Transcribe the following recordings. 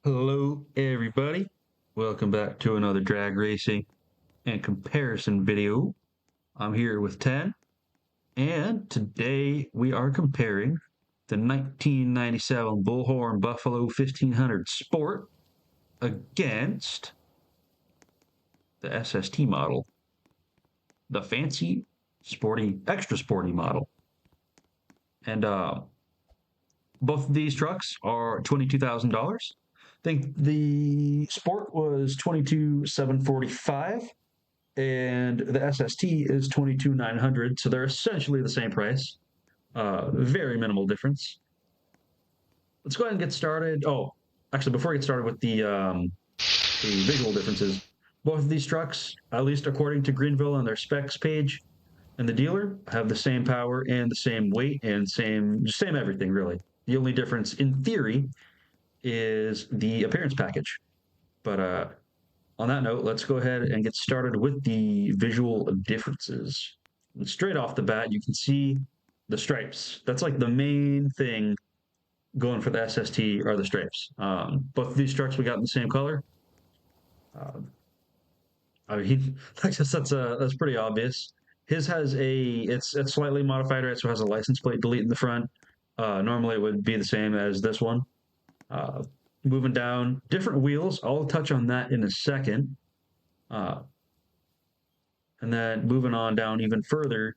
Hello, everybody. Welcome back to another drag racing and comparison video. I'm here with 10, and today we are comparing the 1997 Bullhorn Buffalo 1500 Sport against the SST model, the fancy, sporty, extra sporty model. And both of these trucks are $22,000. I think the Sport was 22,745 and the SST is 22,900, so they're essentially the same price. Very minimal difference. Let's go ahead and get started. Oh, actually, before we get started with the visual differences, both of these trucks, at least according to Greenville on their specs page, and the dealer have the same power and the same weight and same everything really. The only difference, in theory, is the appearance package. But on that note, let's go ahead and get started with the visual differences. And straight off the bat, you can see the stripes. That's like the main thing going for the SST are the stripes. Both of these trucks we got in the same color. I mean, I guess that's pretty obvious. His has it's slightly modified, right? So it has a license plate delete in the front. Normally it would be the same as this one. Uh, Moving down, different wheels. I'll touch on that in a second. And then moving on down even further,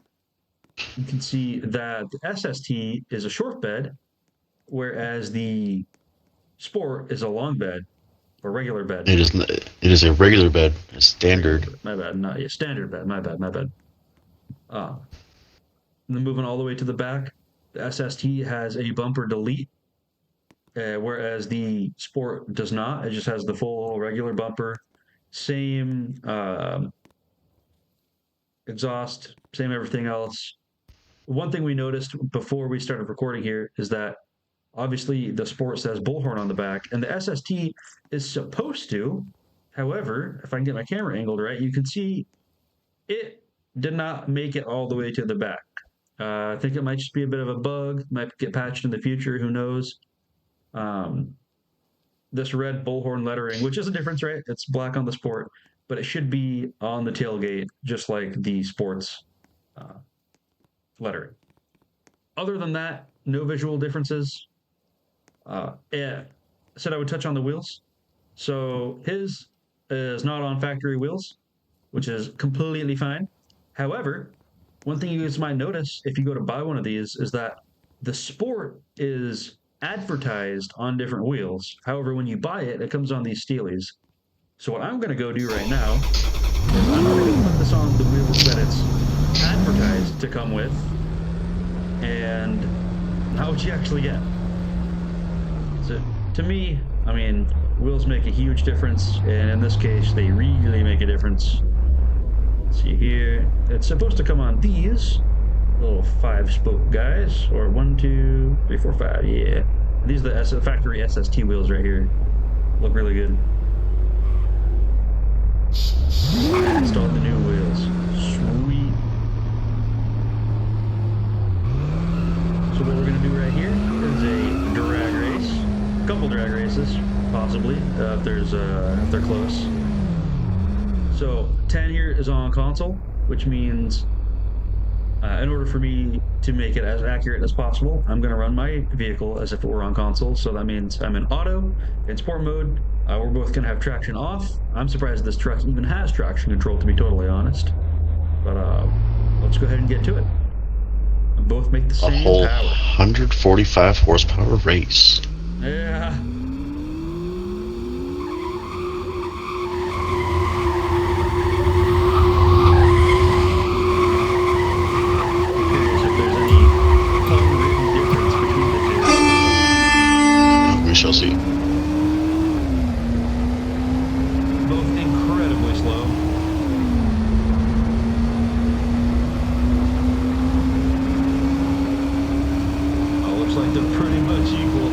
you can see that the SST is a short bed, whereas the Sport is a long bed or regular bed. It is a regular bed, a standard. My bad, not a standard bed. My bad. And then moving all the way to the back, the SST has a bumper delete, whereas the Sport does not. It just has the full regular bumper, same exhaust, same everything else. One thing we noticed before we started recording here is that obviously the Sport says Bullhorn on the back, and the SST is supposed to. However, if I can get my camera angled right, you can see it did not make it all the way to the back. I think it might just be a bit of a bug, might get patched in the future, who knows. This red Bullhorn lettering, which is a difference, right? It's black on the Sport, but it should be on the tailgate, just like the Sport's lettering. Other than that, no visual differences. Yeah, I said I would touch on the wheels. So his is not on factory wheels, which is completely fine. However, one thing you guys might notice if you go to buy one of these is that the Sport is advertised on different wheels. However, when you buy it, it comes on these Steelies. So what I'm going to go do right now is I'm going to put this on the wheels that it's advertised to come with, and how would you actually get? So to me, I mean, wheels make a huge difference, and in this case, they really make a difference. Let's see here, it's supposed to come on these little 5-spoke guys, or 1, 2, 3, 4, 5. Yeah, these are the factory SST wheels right here. Look really good. Installed the new wheels. Sweet. So what we're gonna do right here is a drag race, a couple drag races, possibly, if they're close. So 10 here is on console, which means in order for me to make it as accurate as possible, I'm going to run my vehicle as if it were on console. So that means I'm in auto, in sport mode. We're both going to have traction off. I'm surprised this truck even has traction control, to be totally honest. But let's go ahead and get to it. Both make the same power. A whole 145 horsepower race. Yeah. Shall see. Both incredibly slow. Oh, looks like they're pretty much equal.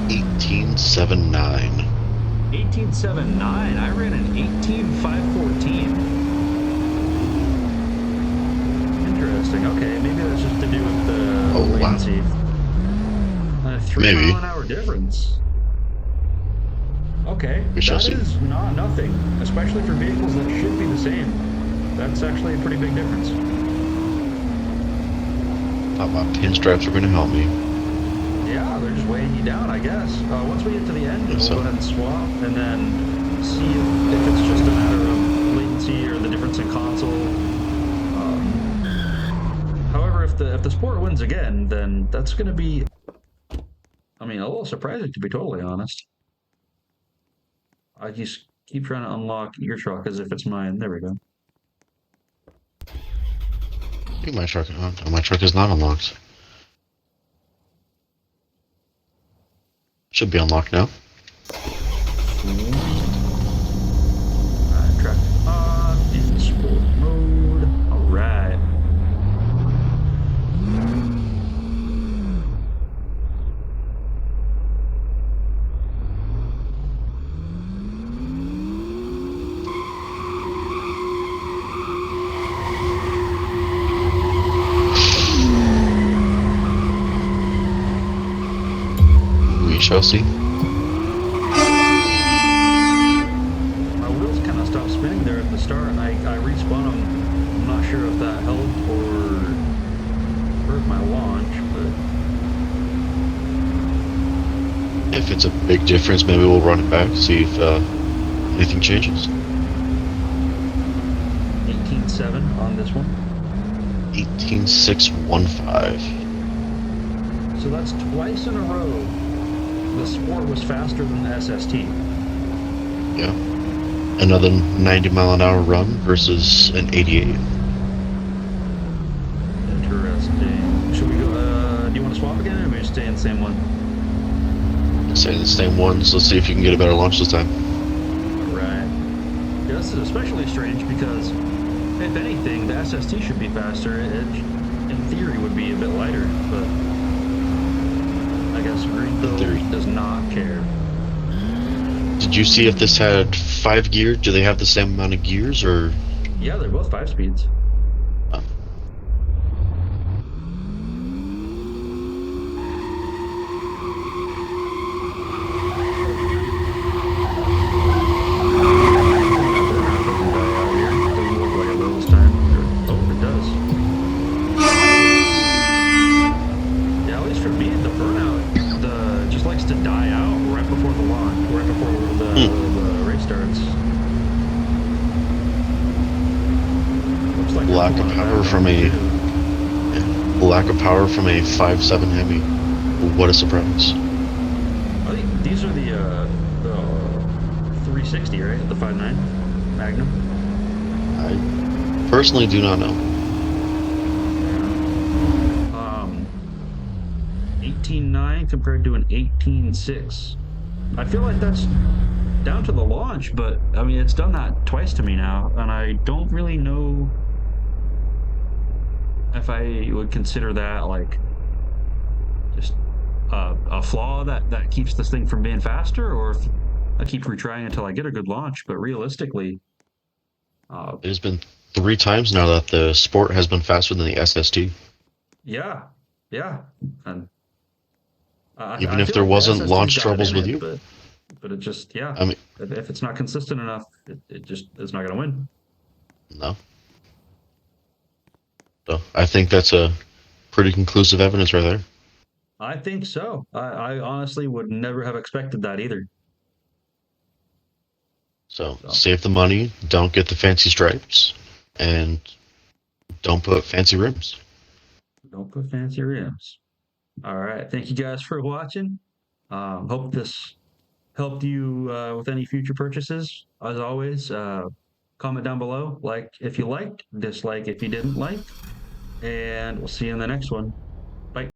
18.79. 18.79. I ran an 18.514. Interesting. Okay, maybe that's just to do with the latency. Wow. 3 Maybe. mile an hour difference. Okay, We shall that see. is not nothing, especially for vehicles that should be the same. That's actually a pretty big difference. Thought my pinstripes were going to help me. Yeah, they're just weighing you down, I guess. Once we get to the end, Guess we'll so. go ahead and swap and then see if it's just a matter of latency or the difference in console. However, if the sport wins again, then that's going to be, I mean, a little surprising to be totally honest. I just keep trying to unlock your truck as if it's mine. There we go. I think my truck. Oh, my truck is not unlocked. Should be unlocked now. Sweet. Alright, track on in sport mode. Alright. We shall see. My wheels kind of stopped spinning there at the start. I respun them. I'm not sure if that helped or hurt my launch, but If it's a big difference, maybe we'll run it back, see if anything changes. 18.7 on this one. 18.615. So that's twice in a row the Sport was faster than the SST. Yeah. Another 90 mile an hour run versus an 88. Interesting. Should we go, do you want to swap again or we just stay in the same one? Say the same ones. Let's see if you can get a better launch this time. Right. Yeah, this is especially strange because, if anything, the SST should be faster. It, in theory, would be a bit lighter, but I guess Greenville does not care. Did you see if this had 5 gear? Do they have the same amount of gears, or? Yeah, they're both 5 speeds. Oh. Lack of power from a 5.7 Hemi. What a surprise. I think these are the 360, right? The 5.9 Magnum? I personally do not know. 18.9 compared to an 18.6. I feel like that's down to the launch, but I mean, it's done that twice to me now, and I don't really know if I would consider that like just a flaw that keeps this thing from being faster, or if I keep retrying until I get a good launch. But realistically, it has been 3 times now that the Sport has been faster than the SST. Yeah, and Even I if feel there like the wasn't SST's launch got it troubles in with it, you. But it just, yeah. I mean, if it's not consistent enough, it just it's not going to win. no. So I think that's a pretty conclusive evidence right there. I think so. I honestly would never have expected that either. So save the money, don't get the fancy stripes, and don't put fancy rims. Don't put fancy rims. All right. Thank you guys for watching. Hope this helped you with any future purchases. As always, comment down below, like if you liked, dislike if you didn't like, and we'll see you in the next one.